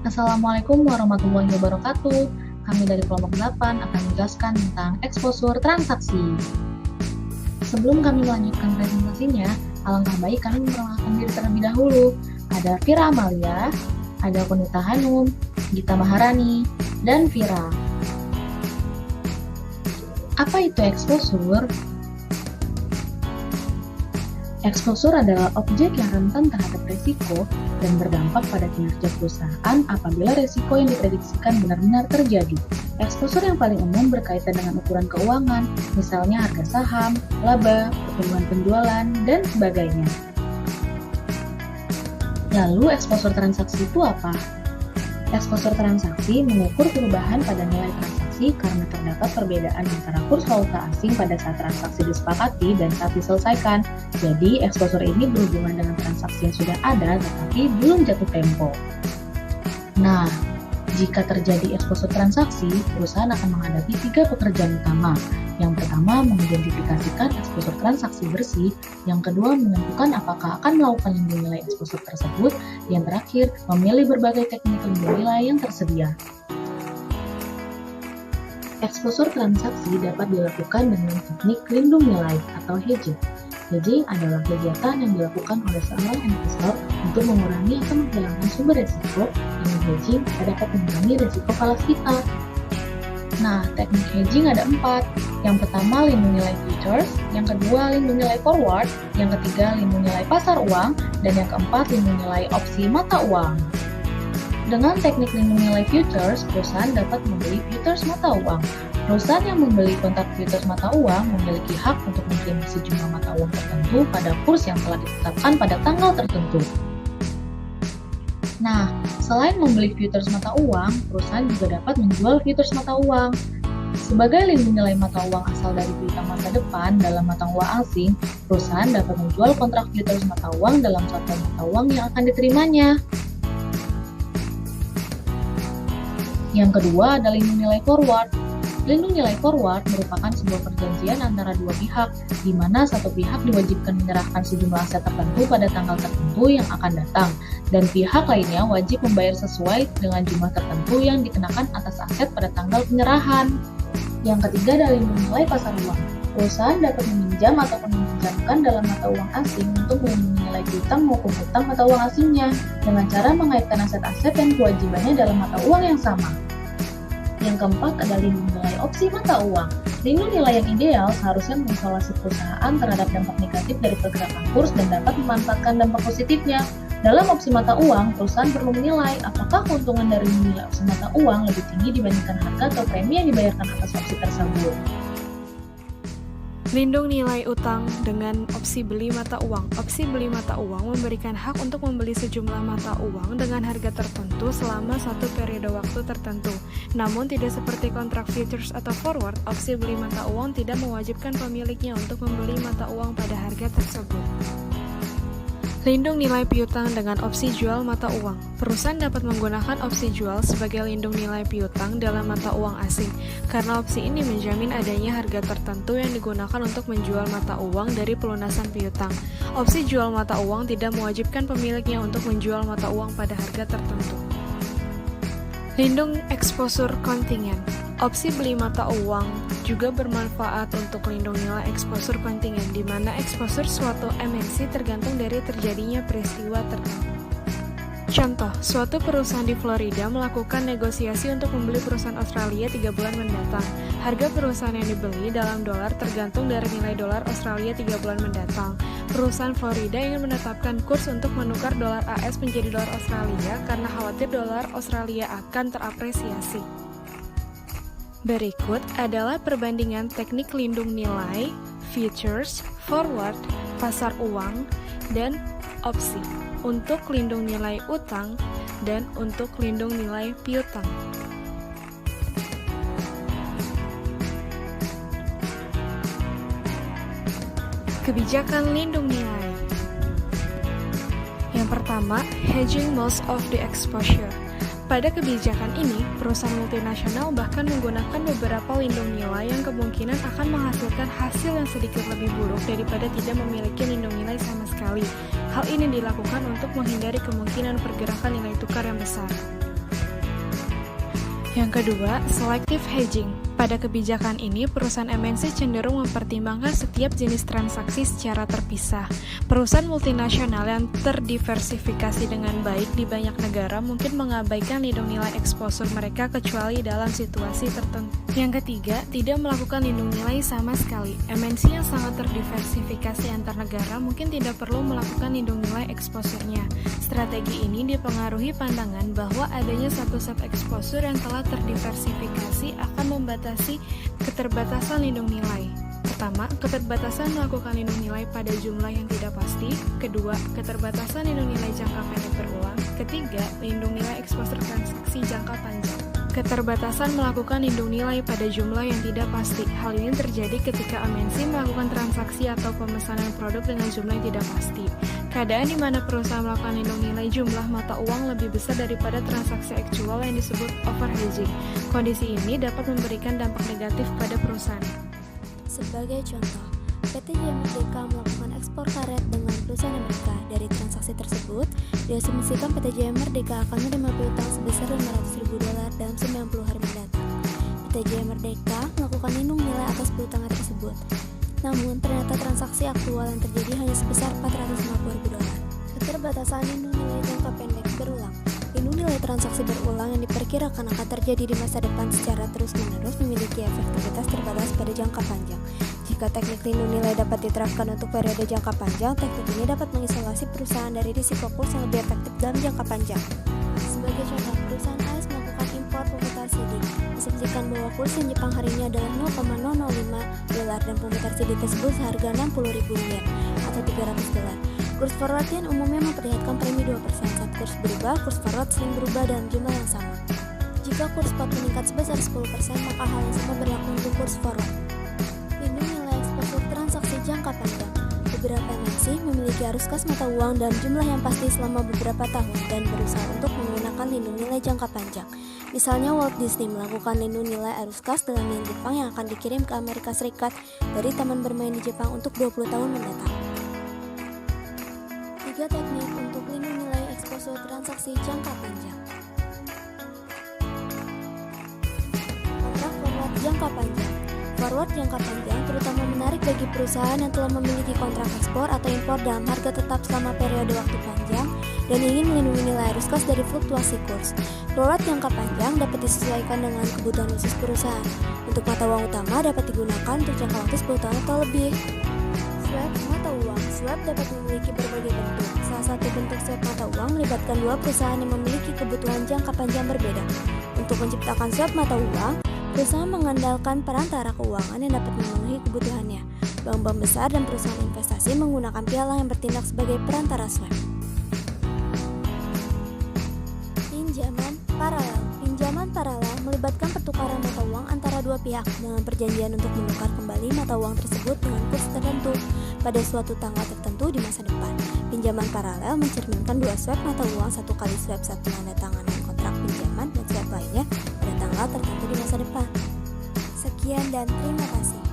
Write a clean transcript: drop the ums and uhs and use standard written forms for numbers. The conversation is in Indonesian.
Assalamualaikum warahmatullahi wabarakatuh. Kami dari kelompok 8 akan menjelaskan tentang eksposur transaksi. Sebelum kami melanjutkan presentasinya, alangkah baik kami memperkenalkan diri terlebih dahulu. Ada Vira Amalia, ada Konita Hanum, Gita Maharani, dan Vira. Apa itu eksposur? Eksposur adalah objek yang rentan terhadap risiko dan berdampak pada kinerja perusahaan apabila risiko yang diprediksikan benar-benar terjadi. Eksposur yang paling umum berkaitan dengan ukuran keuangan, misalnya harga saham, laba, pertumbuhan penjualan, dan sebagainya. Lalu, eksposur transaksi itu apa? Eksposur transaksi mengukur perubahan pada nilai transaksi karena terdapat perbedaan antara kurs valuta asing pada saat transaksi disepakati dan saat diselesaikan. Jadi, eksposur ini berhubungan dengan transaksi yang sudah ada tetapi belum jatuh tempo. Nah, jika terjadi eksposur transaksi, perusahaan akan menghadapi 3 pekerjaan utama. Yang pertama, mengidentifikasikan eksposur transaksi bersih. Yang kedua, menentukan apakah akan melakukan lindung nilai eksposur tersebut. Yang terakhir, memilih berbagai teknik lindung nilai yang tersedia. Eksposur transaksi dapat dilakukan dengan teknik lindung nilai atau hedging. Hedging adalah kegiatan yang dilakukan oleh seorang investor untuk mengurangi atau menghilangkan sumber risiko. Dengan hedging, kita dapat mengurangi risiko falas kita. Nah, teknik hedging ada 4. Yang pertama, lindung nilai futures. Yang kedua, lindung nilai forward. Yang ketiga, lindung nilai pasar uang. Dan yang keempat, lindung nilai opsi mata uang. Dengan teknik lindung nilai futures, perusahaan dapat membeli futures mata uang. Perusahaan yang membeli kontrak futures mata uang memiliki hak untuk mengirim sejumlah mata uang tertentu pada kurs yang telah ditetapkan pada tanggal tertentu. Nah, selain membeli futures mata uang, perusahaan juga dapat menjual futures mata uang. Sebagai lindung nilai mata uang asal dari piutang masa depan dalam mata uang asing, perusahaan dapat menjual kontrak futures mata uang dalam satuan mata uang yang akan diterimanya. Yang kedua ada lindung nilai forward. Lindung nilai forward merupakan sebuah perjanjian antara dua pihak, di mana satu pihak diwajibkan menyerahkan sejumlah aset tertentu pada tanggal tertentu yang akan datang, dan pihak lainnya wajib membayar sesuai dengan jumlah tertentu yang dikenakan atas aset pada tanggal penyerahan. Yang ketiga adalah lindung nilai pasar uang. Perusahaan dapat meminjam ataupun meminjamkan dalam mata uang asing untuk melindungi nilai piutang maupun hutang mata uang asingnya, dengan cara mengaitkan aset-aset dan kewajibannya dalam mata uang yang sama. Yang keempat adalah lindung nilai opsi mata uang. Lindung nilai yang ideal seharusnya mengisolasi perusahaan terhadap dampak negatif dari pergerakan kurs dan dapat memanfaatkan dampak positifnya. Dalam opsi mata uang, perusahaan perlu menilai apakah keuntungan dari nilai opsi mata uang lebih tinggi dibandingkan harga atau premi yang dibayarkan atas opsi tersebut. Lindung nilai utang dengan opsi beli mata uang. Opsi beli mata uang memberikan hak untuk membeli sejumlah mata uang dengan harga tertentu selama satu periode waktu tertentu. Namun tidak seperti kontrak futures atau forward, opsi beli mata uang tidak mewajibkan pemiliknya untuk membeli mata uang pada harga tersebut. Lindung nilai piutang dengan opsi jual mata uang. Perusahaan dapat menggunakan opsi jual sebagai lindung nilai piutang dalam mata uang asing, karena opsi ini menjamin adanya harga tertentu yang digunakan untuk menjual mata uang dari pelunasan piutang. Opsi jual mata uang tidak mewajibkan pemiliknya untuk menjual mata uang pada harga tertentu. Lindung eksposur kontingen. Opsi beli mata uang juga bermanfaat untuk lindung nilai eksposur kontingen, di mana eksposur suatu MNC tergantung dari terjadinya peristiwa tertentu. Contoh, suatu perusahaan di Florida melakukan negosiasi untuk membeli perusahaan Australia 3 bulan mendatang. Harga perusahaan yang dibeli dalam dolar tergantung dari nilai dolar Australia 3 bulan mendatang. Perusahaan Florida ingin menetapkan kurs untuk menukar dolar AS menjadi dolar Australia karena khawatir dolar Australia akan terapresiasi. Berikut adalah perbandingan teknik lindung nilai, futures, forward, pasar uang, dan opsi untuk lindung nilai utang dan untuk lindung nilai piutang. Kebijakan lindung nilai. Yang pertama, hedging most of the exposure. Pada kebijakan ini, perusahaan multinasional bahkan menggunakan beberapa lindung nilai yang kemungkinan akan menghasilkan hasil yang sedikit lebih buruk daripada tidak memiliki lindung nilai sama sekali. Hal ini dilakukan untuk menghindari kemungkinan pergerakan nilai tukar yang besar. Yang kedua, selective hedging. Pada kebijakan ini, perusahaan MNC cenderung mempertimbangkan setiap jenis transaksi secara terpisah. Perusahaan multinasional yang terdiversifikasi dengan baik di banyak negara mungkin mengabaikan lindung nilai eksposur mereka kecuali dalam situasi tertentu. Yang ketiga, tidak melakukan lindung nilai sama sekali. MNC yang sangat terdiversifikasi antar negara mungkin tidak perlu melakukan lindung nilai eksposurnya. Strategi ini dipengaruhi pandangan bahwa adanya satu set eksposur yang telah terdiversifikasi akan membatasi keterbatasan lindung nilai. Pertama, keterbatasan melakukan lindung nilai pada jumlah yang tidak pasti. Kedua, keterbatasan lindung nilai jangka pendek berulang. Ketiga, lindung nilai eksposur transaksi jangka panjang. Keterbatasan melakukan lindung nilai pada jumlah yang tidak pasti. Hal ini terjadi ketika MNC melakukan transaksi atau pemesanan produk dengan jumlah yang tidak pasti. Keadaan di mana perusahaan melakukan lindung nilai jumlah mata uang lebih besar daripada transaksi aktual yang disebut overhedging. Kondisi ini dapat memberikan dampak negatif pada perusahaan. Sebagai contoh, PT JM Merdeka melakukan ekspor karet dengan perusahaan Amerika. Dari transaksi tersebut, diasumsikan PT JM Merdeka akan menerima piutang sebesar $500.000 dalam 90 hari mendatang. PT JM Merdeka melakukan lindung nilai atas piutangnya tersebut. Namun, ternyata transaksi aktual yang terjadi hanya sebesar $450.000. Keterbatasan lindung nilai jangka pendek berulang. Lindung nilai transaksi berulang yang diperkirakan akan terjadi di masa depan secara terus-menerus memiliki efektivitas terbatas pada jangka panjang. Jika teknik lindung nilai dapat diterapkan untuk periode jangka panjang, teknik ini dapat mengisolasi perusahaan dari risiko kurs yang lebih efektif dalam jangka panjang. Sebagai contoh, perusahaan AS melakukan impor pemutar CD. Asumsikan bahwa kurs yen Jepang hari ini adalah $0,005 dan pemutar CD tersebut seharga 60.000 yen atau $300. Kurs forward yen umumnya memperlihatkan premi 2%. Saat kurs berubah, kurs forward sering berubah dalam jumlah yang sama. Jika kurs spot meningkat sebesar 10%, maka hal yang sama berlaku untuk kurs forward. Lindung nilai eksposur transaksi jangka panjang. Beberapa MNC memiliki arus kas mata uang dalam jumlah yang pasti selama beberapa tahun dan berusaha untuk menggunakan lindung nilai jangka panjang. Misalnya Walt Disney melakukan lindung nilai arus kas dalam yen Jepang yang akan dikirim ke Amerika Serikat dari taman bermain di Jepang untuk 20 tahun mendatang. 3 teknik untuk lindung nilai eksposur transaksi jangka panjang. Kontrak forward jangka panjang. Forward jangka panjang terutama menarik bagi perusahaan yang telah memiliki kontrak ekspor atau impor dalam harga tetap selama periode waktu panjang dan ingin melindungi nilai arus kas dari fluktuasi kurs. Forward jangka panjang dapat disesuaikan dengan kebutuhan khusus perusahaan. Untuk mata uang utama dapat digunakan untuk jangka waktu 10 tahun atau lebih. Swap mata uang. Swap dapat memiliki berbagai bentuk. Salah satu bentuk swap mata uang melibatkan dua perusahaan yang memiliki kebutuhan jangka panjang berbeda. Untuk menciptakan swap mata uang, perusahaan mengandalkan perantara keuangan yang dapat memenuhi kebutuhannya. Bank-bank besar dan perusahaan investasi menggunakan pialang yang bertindak sebagai perantara swap. Pinjaman paralel. Pinjaman paralel melibatkan pertukaran mata uang antara dua pihak dengan perjanjian untuk menukar kembali mata uang tersebut dengan kurs tertentu pada suatu tanggal tertentu di masa depan. Pinjaman paralel mencerminkan dua swap mata uang, satu kali swap saat penandatanganan kontrak pinjaman dan swap lainnya pada tanggal tertentu di masa depan. Sekian dan terima kasih.